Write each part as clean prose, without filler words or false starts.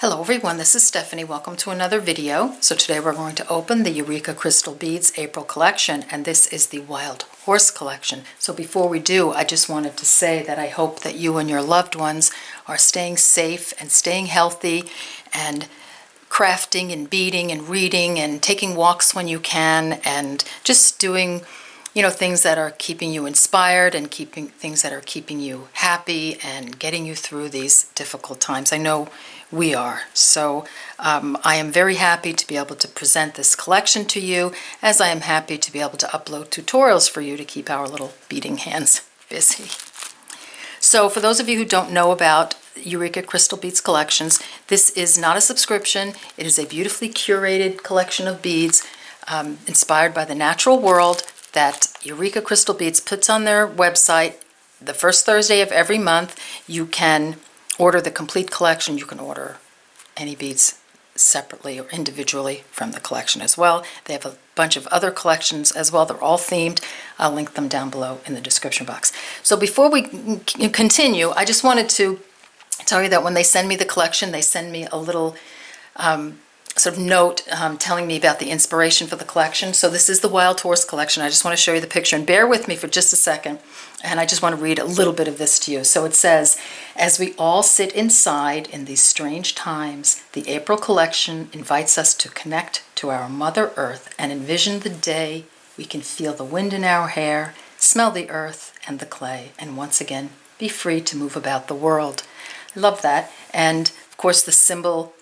Hello everyone, this is Stephanie. Welcome to another video. So today we're going to open the Eureka Crystal Beads April collection, and this is the Wildhorse Collection. So before we do, I just wanted to say that I hope that you and your loved ones are staying safe and staying healthy and crafting and beading and reading and taking walks when you can and just doing things that are keeping you inspired and things that are keeping you happy and getting you through these difficult times. I know we are. So I am very happy to be able to present this collection to you, as I am happy to be able to upload tutorials for you to keep our little beading hands busy. So for those of you who don't know about Eureka Crystal Beads Collections, this is not a subscription. It is a beautifully curated collection of beads inspired by the natural world that Eureka Crystal Beads puts on their website the first Thursday of every month. You can order the complete collection. You can order any beads separately or individually from the collection as well. They have a bunch of other collections as well. They're all themed. I'll link them down below in the description box. So before we continue, I just wanted to tell you that when they send me the collection, they send me a little sort of note telling me about the inspiration for the collection. So this is the Wildhorse Collection. I just want to show you the picture, and bear with me for just a second, and I just want to read a little bit of this to you. So it says, as we all sit inside in these strange times, the April collection invites us to connect to our Mother Earth and envision the day we can feel the wind in our hair, smell the earth and the clay, and once again be free to move about the world. I love that. And of course the symbol,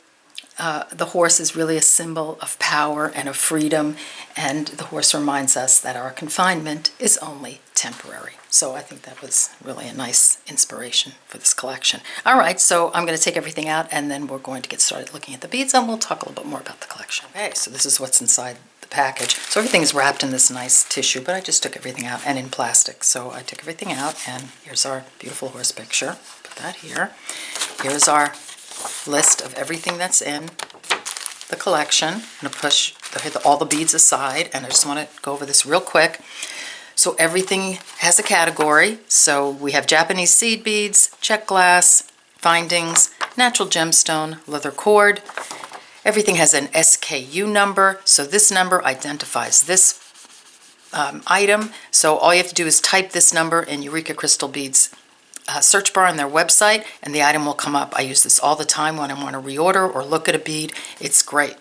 the horse is really a symbol of power and of freedom, and the horse reminds us that our confinement is only temporary. So I think that was really a nice inspiration for this collection. All right, so I'm going to take everything out, and then we're going to get started looking at the beads, and we'll talk a little bit more about the collection. Okay, so this is what's inside the package. So everything's wrapped in this nice tissue, but I just took everything out, and in plastic. So I took everything out, and here's our beautiful horse picture. Put that here. Here's our list of everything that's in the collection. I'm going to push all the beads aside, and I just want to go over this real quick. So everything has a category. So we have Japanese seed beads, Czech glass, findings, natural gemstone, leather cord. Everything has an SKU number, so this number identifies this item. So all you have to do is type this number in Eureka Crystal Beads search bar on their website, and the item will come up. I use this all the time when I want to reorder or look at a bead. It's great.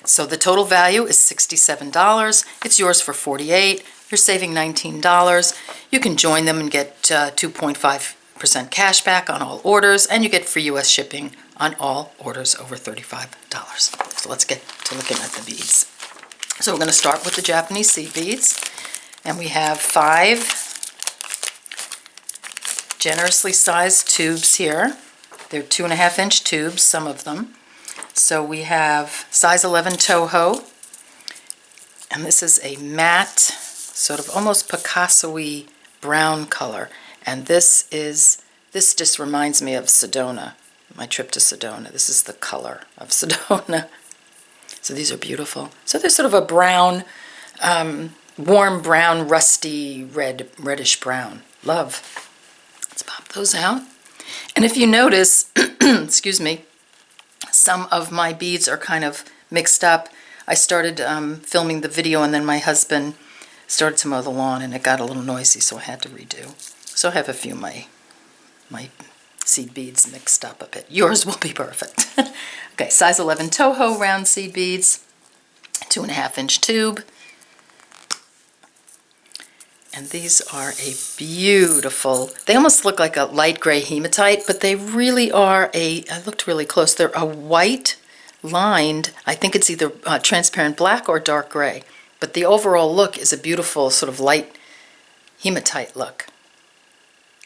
So the total value is $67. It's yours for $48. You're saving $19. You can join them and get 2.5% cash back on all orders, and you get free US shipping on all orders over $35. So let's get to looking at the beads. So we're going to start with the Japanese seed beads, and we have 5 generously sized tubes here. They're 2.5-inch tubes, some of them. So we have size 11 Toho, and this is a matte, sort of almost Picasso-y brown color. And this just reminds me of Sedona, my trip to Sedona. This is the color of Sedona. So these are beautiful. So they're sort of a brown, warm brown, rusty reddish brown. Love. Let's pop those out. And if you notice, excuse me, some of my beads are kind of mixed up. I started filming the video, and then my husband started to mow the lawn, and it got a little noisy, so I had to redo. So I have a few of my seed beads mixed up a bit. Yours will be perfect. Okay, size 11 Toho round seed beads, 2.5-inch tube. And these are a beautiful, they almost look like a light gray hematite, but they really are I looked really close, they're a white lined, I think it's either transparent black or dark gray, but the overall look is a beautiful sort of light hematite look.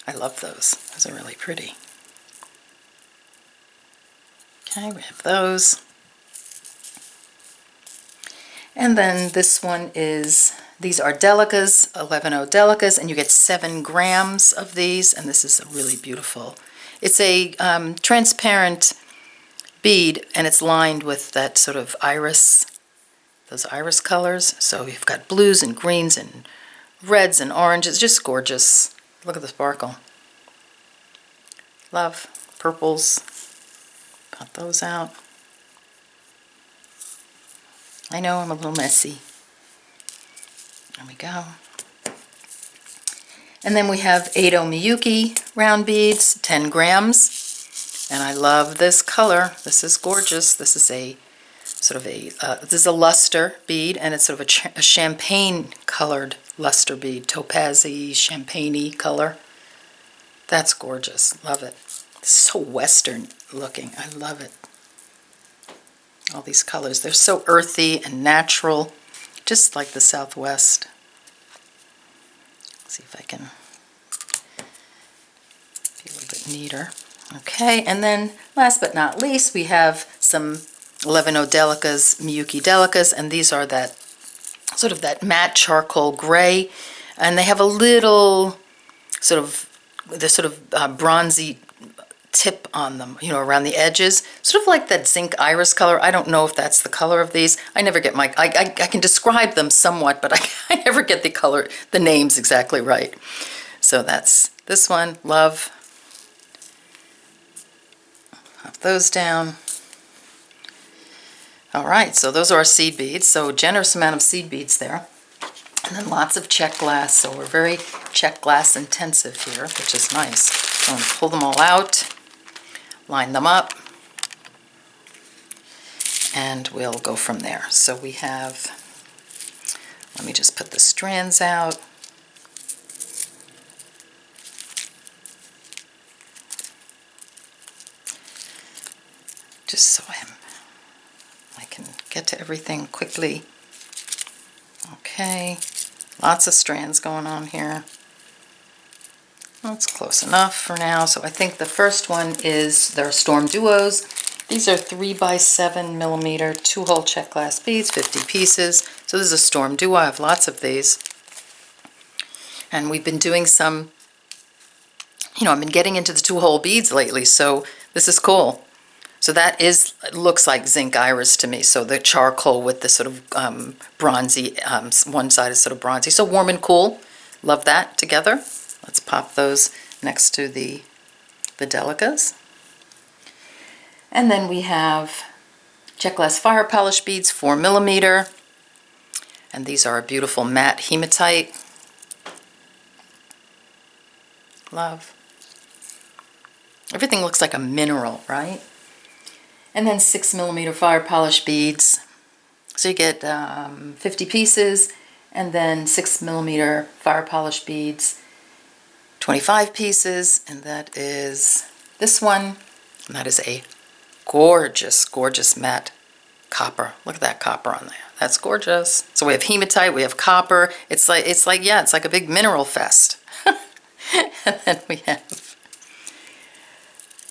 I love those. Those are really pretty. Okay, we have those. And then this one is, these are Delicas, 11O Delicas, and you get 7 grams of these, and this is a really beautiful. It's a transparent bead, and it's lined with that sort of iris, those iris colors. So you've got blues and greens and reds and oranges, just gorgeous. Look at the sparkle. Love. Purples. Got those out. I know I'm a little messy. There we go. And then we have 8 Miyuki round beads, 10 grams. And I love this color. This is gorgeous. This is a sort of a, this is a luster bead, and it's sort of a champagne colored luster bead, topazy, champagne-y color. That's gorgeous. Love it. It's so Western looking. I love it. All these colors. They're so earthy and natural, just like the Southwest. Let's see if I can be a little bit neater. Okay, and then last but not least, we have some 11 Delicas, Miyuki Delicas, and these are that sort of that matte charcoal gray, and they have a little sort of, they're sort of bronzy tip on them, you know, around the edges, sort of like that zinc iris color. I don't know if that's the color of these. I never get my, I can describe them somewhat, but I never get the color, the names exactly right. So that's this one, love. Pop those down. All right, so those are our seed beads. So generous amount of seed beads there. And then lots of Czech glass. So we're very Czech glass intensive here, which is nice. So I'm going to pull them all out, line them up, and we'll go from there. So we have, let me just put the strands out. Just so I can get to everything quickly. Okay, lots of strands going on here. That's close enough for now. So I think the first one is their Storm Duos. These are 3x7 millimeter 2-hole Czech glass beads, 50 pieces. So this is a Storm Duo. I have lots of these. And we've been doing some, you know, I've been getting into the 2-hole beads lately, so this is cool. So that is, looks like zinc iris to me. So the charcoal with the sort of bronzy, one side is sort of bronzy. So warm and cool. Love that together. Let's pop those next to the Delicas. And then we have Czech glass fire polish beads, 4 millimeter. And these are a beautiful matte hematite. Love. Everything looks like a mineral, right? And then 6 millimeter fire polish beads. So you get 50 pieces, and then 6 millimeter fire polish beads, 25 pieces, and that is this one, and that is a gorgeous, gorgeous matte copper. Look at that copper on there. That's gorgeous. So we have hematite, we have copper. It's like yeah, it's like a big mineral fest. And then we have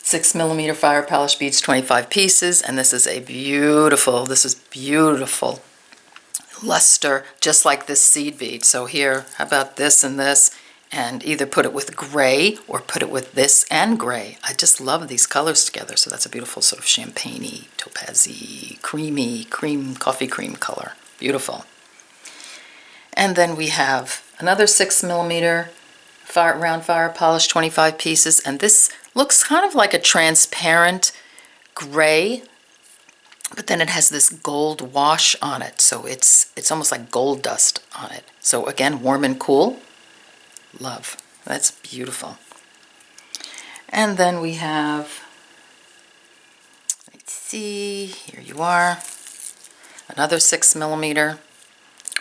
6 millimeter fire polish beads, 25 pieces, and this is beautiful luster, just like this seed bead. So here, how about this and this, and either put it with gray or put it with this and gray. I just love these colors together. So that's a beautiful sort of champagne-y, topazy, creamy, coffee cream color. Beautiful. And then we have another 6 millimeter round fire polish, 25 pieces, and this looks kind of like a transparent gray, but then it has this gold wash on it, so it's almost like gold dust on it. So again, warm and cool. Love. That's beautiful. And then we have, let's see, here you are, another 6 millimeter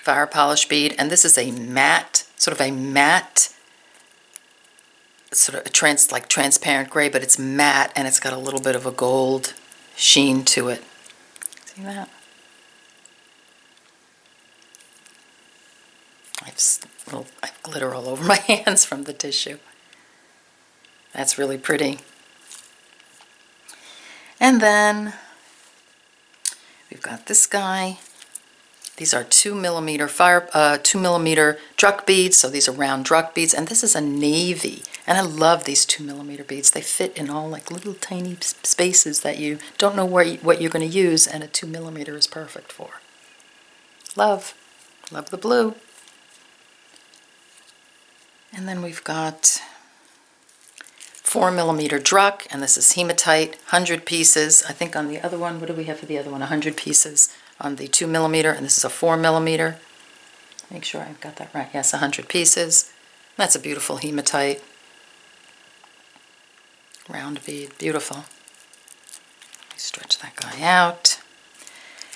fire polish bead, and this is a matte, sort of a matte, sort of like transparent gray, but it's matte and it's got a little bit of a gold sheen to it. See that? I have glitter all over my hands from the tissue. That's really pretty. And then we've got this guy. These are 2 millimeter druck beads, so these are round druck beads, and this is a navy. And I love these 2 millimeter beads. They fit in all like little tiny spaces that you don't know what you're going to use, and a 2 millimeter is perfect for. Love. Love the blue. And then we've got 4mm druck, and this is hematite, 100 pieces. I think on the other one, what do we have for the other one? 100 pieces on the 2mm, and this is a 4mm. Make sure I've got that right. Yes, 100 pieces. That's a beautiful hematite. Round bead, beautiful. Stretch that guy out.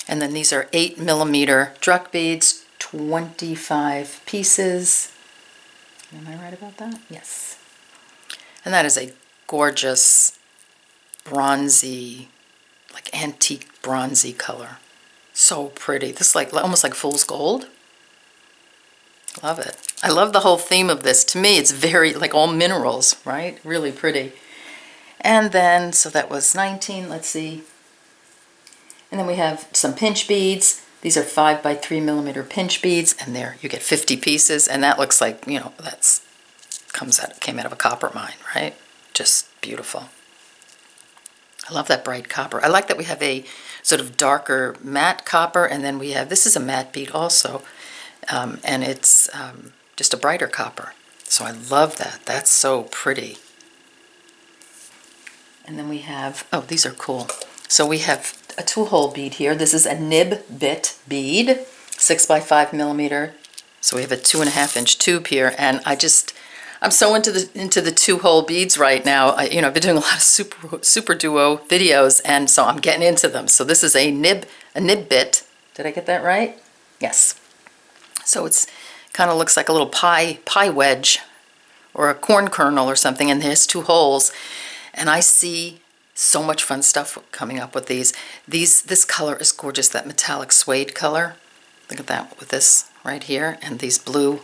And then these are 8mm druck beads, 25 pieces. Am I right about that? Yes. And that is a gorgeous bronzy, like antique bronzy color. So pretty. This is like almost like fool's gold. Love it. I love the whole theme of this. To me, it's very like all minerals, right? Really pretty. And then, so that was 19, let's see. And then we have some pinch beads. These are 5 by 3mm pinch beads, and there you get 50 pieces, and that looks like, you know, that's came out of a copper mine, right? Just beautiful. I love that bright copper. I like that we have a sort of darker matte copper, and then we have, this is a matte bead also, and it's just a brighter copper. So I love that. That's so pretty. And then we have, oh, these are cool. So we have a 2-hole bead here. This is a nib bit bead, 6 by 5mm. So we have a 2.5-inch tube here, and I'm so into the 2-hole beads right now. I've been doing a lot of super duo videos, and so I'm getting into them. So this is a nib bit. Did I get that right? Yes. So it's kind of looks like a little pie wedge or a corn kernel or something, and there's 2 holes. And I see so much fun stuff coming up with these. This color is gorgeous, that metallic suede color. Look at that with this right here, and these blue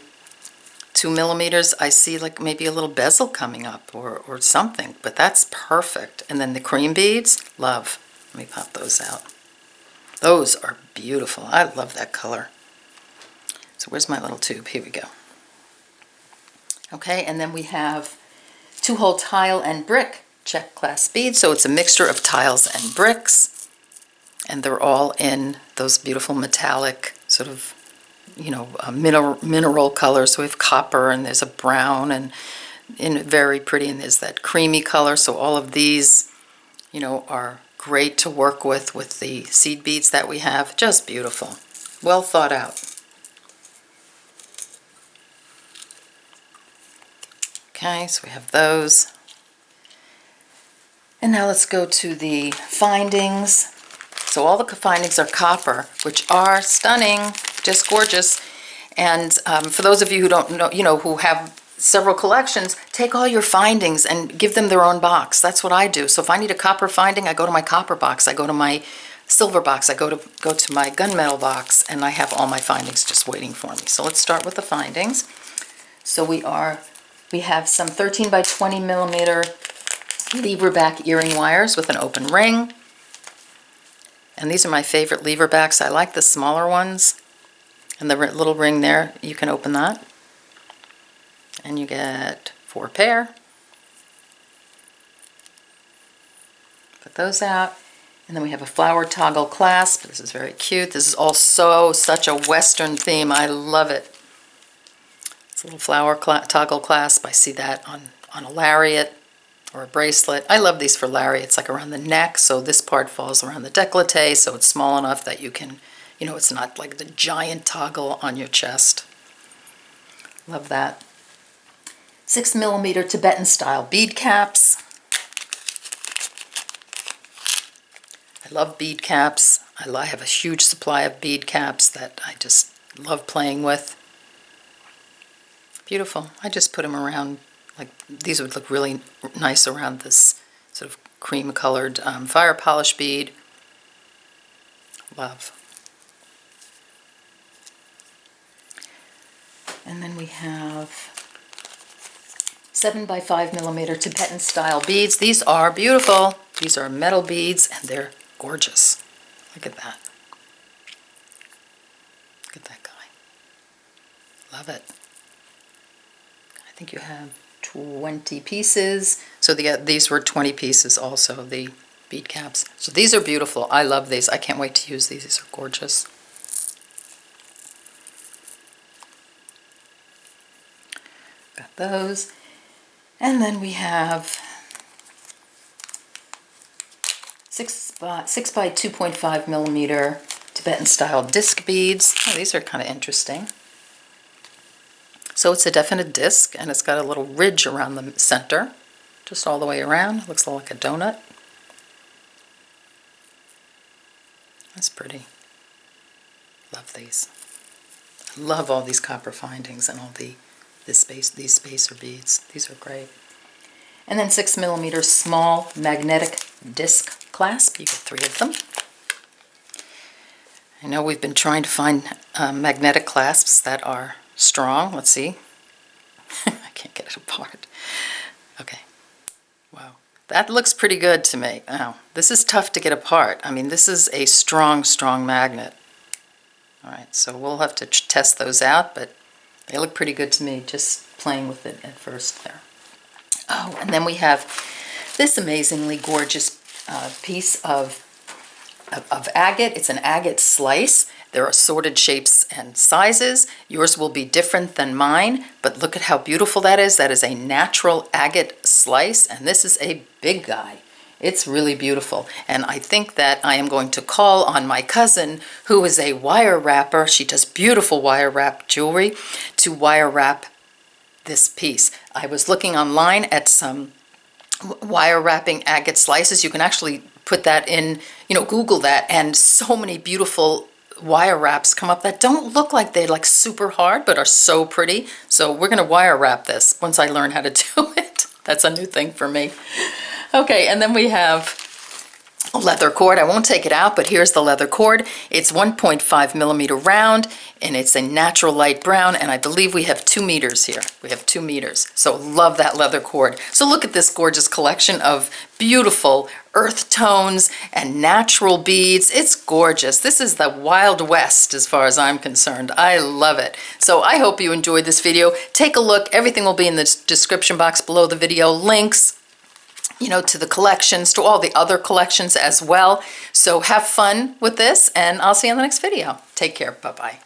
2mm. I see like maybe a little bezel coming up or something, but that's perfect. And then the cream beads, love. Let me pop those out. Those are beautiful. I love that color. So where's my little tube? Here we go. Okay, and then we have 2-hole tile and brick Czech class beads. So it's a mixture of tiles and bricks, and they're all in those beautiful metallic sort of, mineral colors. So we have copper, and there's a brown, and very pretty, and there's that creamy color. So all of these, are great to work with the seed beads that we have. Just beautiful. Well thought out. Okay, so we have those. And now let's go to the findings. So all the findings are copper, which are stunning, just gorgeous. And for those of you who don't know, who have several collections, take all your findings and give them their own box. That's what I do. So if I need a copper finding, I go to my copper box. I go to my silver box. I go to my gunmetal box, and I have all my findings just waiting for me. So let's start with the findings. So we have some 13 by 20mm lever back earring wires with an open ring. And these are my favorite lever backs. I like the smaller ones. And the little ring there, you can open that. And you get 4 pair. Put those out. And then we have a flower toggle clasp. This is very cute. This is also such a Western theme. I love it. It's a little flower toggle clasp. I see that on a lariat or a bracelet. I love these for lariats, like around the neck, so this part falls around the décolleté, so it's small enough that you can, it's not like the giant toggle on your chest. Love that. 6mm Tibetan style bead caps. I love bead caps. I have a huge supply of bead caps that I just love playing with. Beautiful. I just put them around. Like these would look really nice around this sort of cream-colored fire polish bead. Love. And then we have 7 by 5mm Tibetan style beads. These are beautiful. These are metal beads, and they're gorgeous. Look at that. Look at that guy. Love it. I think you have 20 pieces. So these were 20 pieces also, the bead caps. So these are beautiful. I love these. I can't wait to use these. These are gorgeous. Got those. And then we have 6 by 2.5 millimeter Tibetan style disc beads. Oh, these are kind of interesting. So it's a definite disc, and it's got a little ridge around the center, just all the way around. It looks like a donut. That's pretty. Love these. I love all these copper findings and all these spacer beads. These are great. And then 6 millimeter small magnetic disc clasp. You get 3 of them. I know we've been trying to find magnetic clasps that are strong. Let's see. I can't get it apart. Okay. Wow. That looks pretty good to me. Oh, this is tough to get apart. I mean, this is a strong, strong magnet. All right, so we'll have to test those out, but they look pretty good to me, just playing with it at first there. Oh, and then we have this amazingly gorgeous piece of agate. It's an agate slice. There are assorted shapes and sizes. Yours will be different than mine, but look at how beautiful that is. That is a natural agate slice, and this is a big guy. It's really beautiful, and I think that I am going to call on my cousin, who is a wire wrapper. She does beautiful wire wrap jewelry, to wire wrap this piece. I was looking online at some wire wrapping agate slices. You can actually put that in, Google that, and so many beautiful wire wraps come up that don't look like they're like super hard, but are so pretty. So we're gonna wire wrap this once I learn how to do it. That's a new thing for me. Okay, and then we have a leather cord. I won't take it out, but here's the leather cord. It's 1.5 millimeter round, and it's a natural light brown, and I believe we have 2 meters here. We have 2 meters, so love that leather cord. So look at this gorgeous collection of beautiful earth tones and natural beads. It's gorgeous. This is the Wild West as far as I'm concerned. I love it. So I hope you enjoyed this video. Take a look. Everything will be in the description box below the video. Links, to the collections, to all the other collections as well. So have fun with this, and I'll see you in the next video. Take care. Bye-bye.